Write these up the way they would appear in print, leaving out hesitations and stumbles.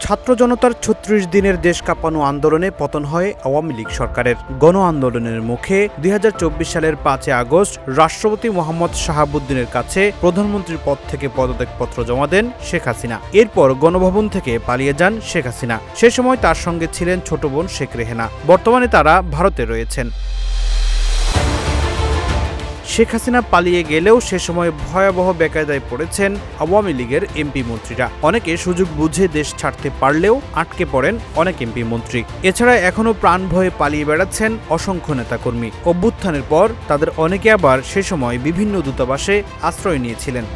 ছাত্র জনতার ৩৬ দিনের দেশ কাঁপানো আন্দোলনে পতন হয় আওয়ামী লীগ সরকারের। গণ আন্দোলনের মুখে ২০২৪ সালের ৫ আগস্ট রাষ্ট্রপতি মোহাম্মদ শাহাবুদ্দিনের কাছে প্রধানমন্ত্রীর পদ থেকে পদত্যাগপত্র জমা দেন শেখ হাসিনা। এরপর গণভবন থেকে পালিয়ে যান শেখ হাসিনা। সে সময় তার সঙ্গে ছিলেন ছোট বোন শেখ রেহেনা। বর্তমানে তারা ভারতে রয়েছেন। শেখ হাসিনা পালিয়ে গেলেও সে সময় ভয়াবহ বেকায়দায় পড়েছেন আওয়ামী লীগের এমপি মন্ত্রীরা। অনেকে সুযোগ বুঝে দেশ ছাড়তে পারলেও আটকে পড়েন অনেক এমপি মন্ত্রী। এছাড়া এখনও প্রাণ ভয়ে পালিয়ে বেড়াচ্ছেন অসংখ্য নেতাকর্মী। অভ্যুত্থানের পর তাদের অনেকে আবার সে সময় বিভিন্ন দূতাবাসে আশ্রয় নিয়েছিলেন।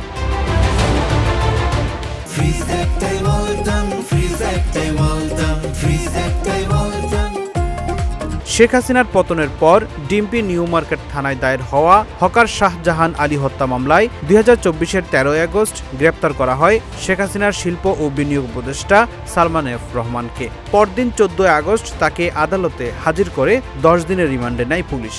শেখ হাসিনার পতনের পর ডিম্পি নিউ মার্কেট থানায় দায়ের হওয়া হকার শাহজাহান আলী হত্যা মামলায় ২০২৪-এর ১৩ আগস্ট গ্রেপ্তার করা হয় শেখ হাসিনার শিল্প ও বিনিয়োগ উপদেষ্টা সালমান এফ রহমানকে। পরদিন ১৪ আগস্ট তাকে আদালতে হাজির করে ১০ দিনের রিমান্ডে নেয় পুলিশ।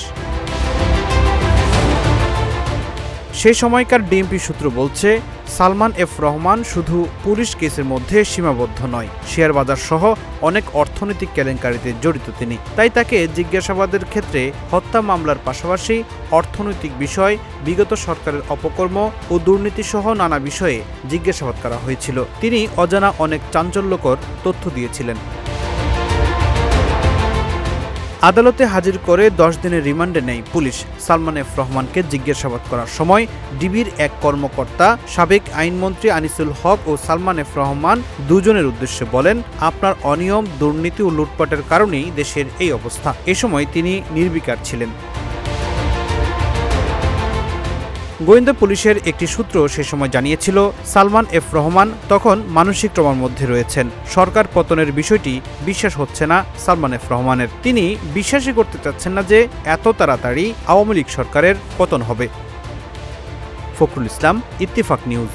সেই সময়কার ডিএমপি সূত্র বলছে, সালমান এফ রহমান শুধু পুলিশ কেসের মধ্যে সীমাবদ্ধ নয়, শেয়ার বাজার সহ অনেক অর্থনৈতিক কেলেঙ্কারিতে জড়িত তিনি। তাই তাকে জিজ্ঞাসাবাদের ক্ষেত্রে হত্যা মামলার পাশাপাশি অর্থনৈতিক বিষয়, বিগত সরকারের অপকর্ম ও দুর্নীতি সহ নানা বিষয়ে জিজ্ঞাসাবাদ করা হয়েছিল। তিনি অজানা অনেক চাঞ্চল্যকর তথ্য দিয়েছিলেন। আদালতে হাজির করে ১০ দিনের রিমান্ডে নেয় পুলিশ। সালমান এফ রহমানকে জিজ্ঞাসাবাদ করার সময় ডিবির এক কর্মকর্তা সাবেক আইনমন্ত্রী আনিসুল হক ও সালমান এফ রহমান দুজনের উদ্দেশ্যে বলেন, আপনার অনিয়ম, দুর্নীতি ও লুটপাটের কারণেই দেশের এই অবস্থা। এ সময় তিনি নির্বিকার ছিলেন। গোয়েন্দা পুলিশের একটি সূত্র সে সময় জানিয়েছিল, সালমান এফ রহমান তখন মানসিক ট্রমার মধ্যে রয়েছেন। সরকার পতনের বিষয়টি বিশ্বাস হচ্ছে না সালমান এফ রহমানের। তিনি বিশ্বাসই করতে চাচ্ছেন না যে এত তাড়াতাড়ি আওয়ামী লীগ সরকারের পতন হবে। ফখরুল ইসলাম, ইত্তেফাক নিউজ।